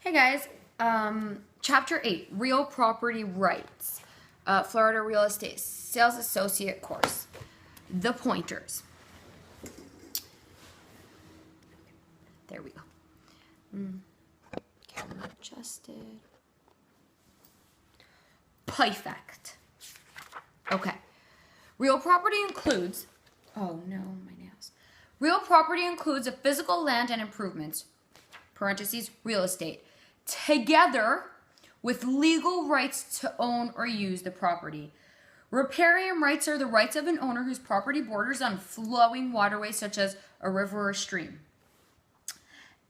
Hey guys, Chapter 8, Real Property Rights, Florida Real Estate Sales Associate course, The Pointers. There we go. Camera adjusted. Perfect. Okay. Real property includes, oh no, my nails. Real property includes a physical land and improvements, parentheses, real estate, together with legal rights to own or use the property. Riparian rights are the rights of an owner whose property borders on flowing waterways such as a river or stream.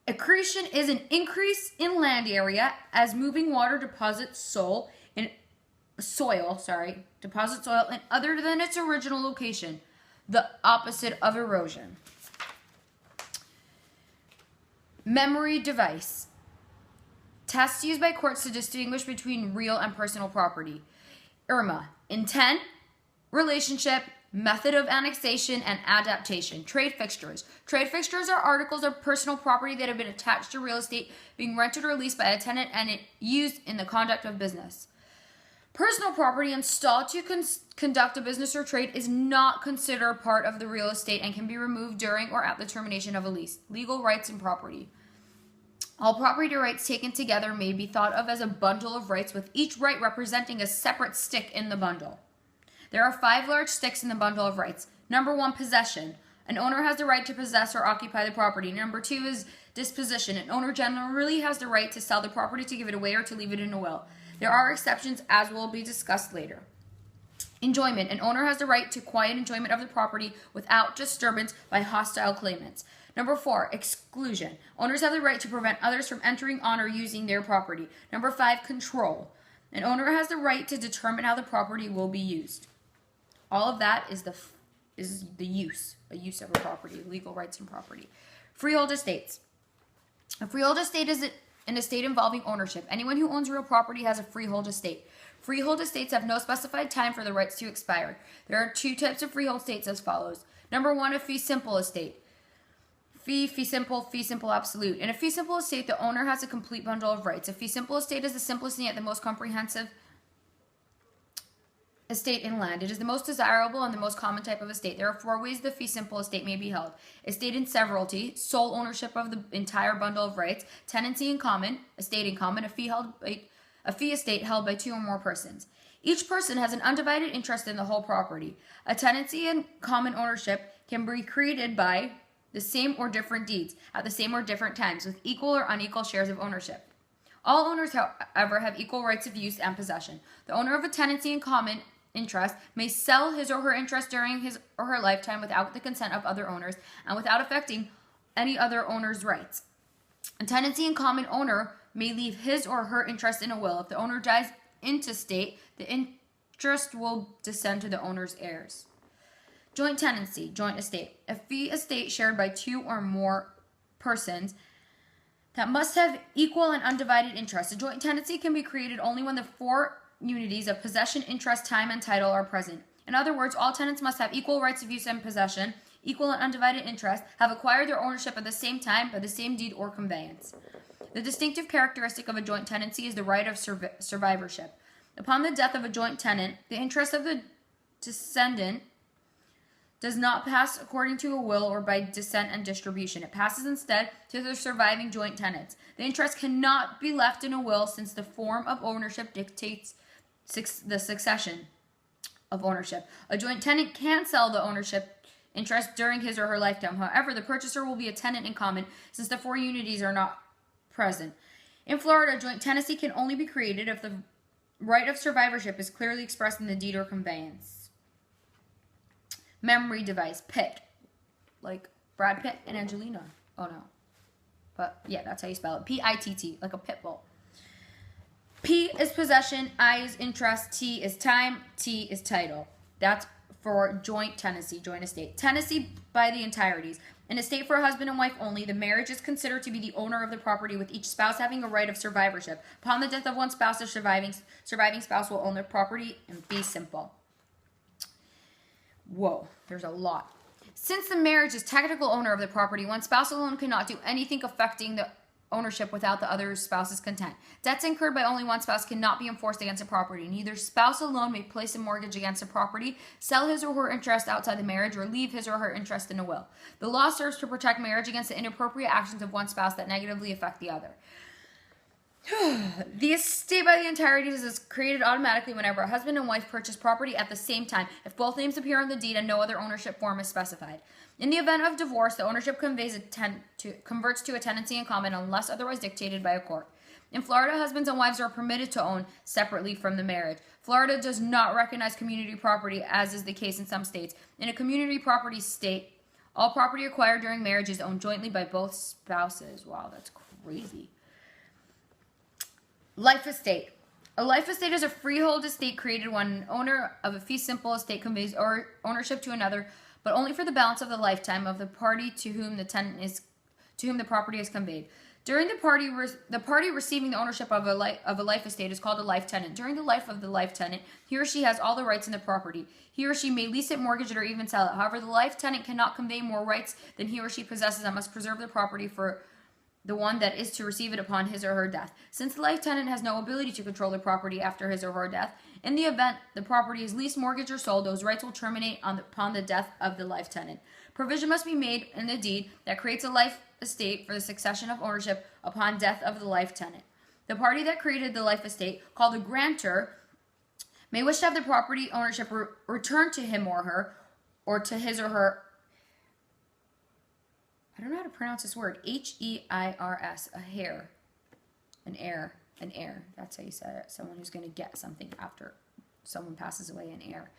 Accretion is an increase in land area as moving water deposits soil in other than its original location, the opposite of erosion. Memory device. Tests used by courts to distinguish between real and personal property. IRMA. Intent, relationship, method of annexation, and adaptation. Trade fixtures. Trade fixtures are articles of personal property that have been attached to real estate, being rented or leased by a tenant and used in the conduct of business. Personal property installed to conduct a business or trade is not considered part of the real estate and can be removed during or at the termination of a lease. Legal rights and property. All property rights taken together may be thought of as a bundle of rights, with each right representing a separate stick in the bundle. There are 5 large sticks in the bundle of rights. Number 1, possession. An owner has the right to possess or occupy the property. Number 2 is disposition. An owner generally has the right to sell the property, to give it away, or to leave it in a will. There are exceptions, as will be discussed later. Enjoyment. An owner has the right to quiet enjoyment of the property without disturbance by hostile claimants. Number 4, exclusion. Owners have the right to prevent others from entering on or using their property. Number 5, control. An owner has the right to determine how the property will be used. All of that is the use of a property, legal rights and property. Freehold estates. A freehold estate is an estate involving ownership. Anyone who owns real property has a freehold estate. Freehold estates have no specified time for the rights to expire. There are 2 types of freehold estates as follows. Number 1, a fee simple estate. Fee simple, absolute. In a fee simple estate, the owner has a complete bundle of rights. A fee simple estate is the simplest and yet the most comprehensive estate in land. It is the most desirable and the most common type of estate. There are 4 ways the fee simple estate may be held. Estate in severalty, sole ownership of the entire bundle of rights. Tenancy in common, estate in common, a fee estate held by 2 or more persons. Each person has an undivided interest in the whole property. A tenancy in common ownership can be created by the same or different deeds at the same or different times with equal or unequal shares of ownership. All owners, however, have equal rights of use and possession. The owner of a tenancy in common interest may sell his or her interest during his or her lifetime without the consent of other owners and without affecting any other owner's rights. A tenancy in common owner may leave his or her interest in a will. If the owner dies intestate, the interest will descend to the owner's heirs. Joint tenancy, joint estate. A fee estate shared by 2 or more persons that must have equal and undivided interest. A joint tenancy can be created only when the 4 unities of possession, interest, time, and title are present. In other words, all tenants must have equal rights of use and possession, equal and undivided interest, have acquired their ownership at the same time by the same deed or conveyance. The distinctive characteristic of a joint tenancy is the right of survivorship. Upon the death of a joint tenant, the interest of the descendant does not pass according to a will or by descent and distribution. It passes instead to the surviving joint tenants. The interest cannot be left in a will since the form of ownership dictates the succession of ownership. A joint tenant can sell the ownership interest during his or her lifetime. However, the purchaser will be a tenant in common since the 4 unities are not present. In Florida, joint tenancy can only be created if the right of survivorship is clearly expressed in the deed or conveyance. Memory device, PIT, like Brad Pitt and Angelina. Oh no, but yeah, that's how you spell it. PITT, like a pit bull. P is possession, I is interest, T is time, T is title. That's for joint tenancy, joint estate. Tenancy by the entireties. An estate for a husband and wife only, the marriage is considered to be the owner of the property, with each spouse having a right of survivorship. Upon the death of one spouse, the surviving spouse will own the property and be simple. Whoa, there's a lot. Since the marriage is technical owner of the property, one spouse alone cannot do anything affecting the ownership without the other spouse's consent. Debts incurred by only one spouse cannot be enforced against a property. Neither spouse alone may place a mortgage against a property, sell his or her interest outside the marriage, or leave his or her interest in a will. The law serves to protect marriage against the inappropriate actions of one spouse that negatively affect the other. The estate by the entirety is created automatically whenever a husband and wife purchase property at the same time, if both names appear on the deed and no other ownership form is specified. In the event of divorce, the ownership converts to a tenancy in common unless otherwise dictated by a court. In Florida, husbands and wives are permitted to own separately from the marriage. Florida does not recognize community property, as is the case in some states. In a community property state, all property acquired during marriage is owned jointly by both spouses. Wow, that's crazy. Life estate. A life estate is a freehold estate created when an owner of a fee simple estate conveys ownership to another, but only for the balance of the lifetime of the party to whom the property is conveyed. During the party receiving the ownership of a life estate is called a life tenant. During the life of the life tenant, he or she has all the rights in the property. He or she may lease it, mortgage it, or even sell it. However, the life tenant cannot convey more rights than he or she possesses and must preserve the property for the one that is to receive it upon his or her death. Since the life tenant has no ability to control the property after his or her death, in the event the property is leased, mortgaged, or sold, those rights will terminate upon the death of the life tenant. Provision must be made in the deed that creates a life estate for the succession of ownership upon death of the life tenant. The party that created the life estate, called the grantor, may wish to have the property ownership returned to him or her, or to his or her, I don't know how to pronounce this word, H-E-I-R-S, an heir. That's how you say it. Someone who's going to get something after someone passes away, an heir.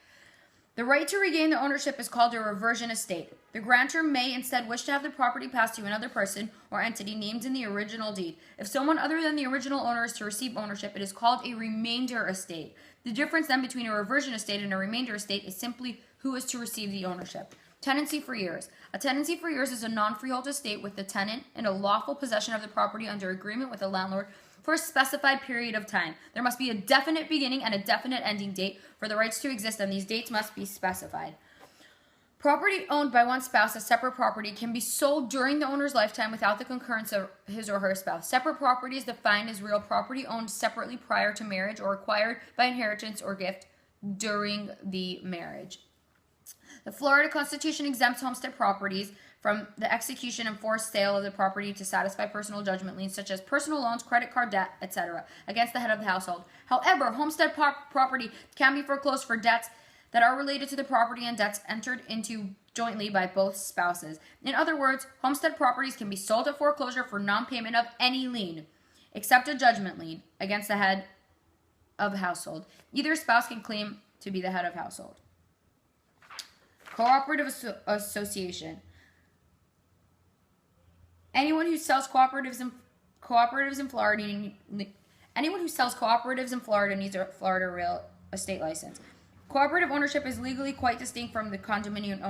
The right to regain the ownership is called a reversion estate. The grantor may instead wish to have the property passed to another person or entity named in the original deed. If someone other than the original owner is to receive ownership, it is called a remainder estate. The difference then between a reversion estate and a remainder estate is simply who is to receive the ownership. Tenancy for years. A tenancy for years is a non-freehold estate with the tenant in a lawful possession of the property under agreement with the landlord for a specified period of time. There must be a definite beginning and a definite ending date for the rights to exist, and these dates must be specified. Property owned by one spouse as separate property can be sold during the owner's lifetime without the concurrence of his or her spouse. Separate property is defined as real property owned separately prior to marriage or acquired by inheritance or gift during the marriage. The Florida Constitution exempts homestead properties from the execution and forced sale of the property to satisfy personal judgment liens such as personal loans, credit card debt, etc., against the head of the household. However, homestead property can be foreclosed for debts that are related to the property and debts entered into jointly by both spouses. In other words, homestead properties can be sold at foreclosure for non-payment of any lien, except a judgment lien, against the head of the household. Either spouse can claim to be the head of household. Cooperative association. Anyone who sells cooperatives in Florida needs a Florida real estate license. Cooperative ownership is legally quite distinct from the condominium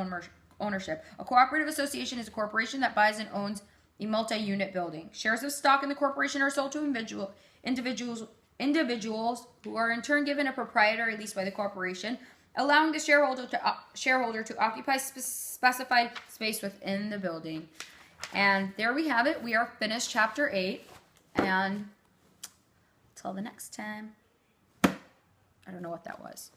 ownership. A cooperative association is a corporation that buys and owns a multi-unit building. Shares of stock in the corporation are sold to individuals who are in turn given a proprietary lease by the corporation, allowing the shareholder to occupy specified space within the building. And there we have it. We are finished chapter 8. And until the next time, I don't know what that was.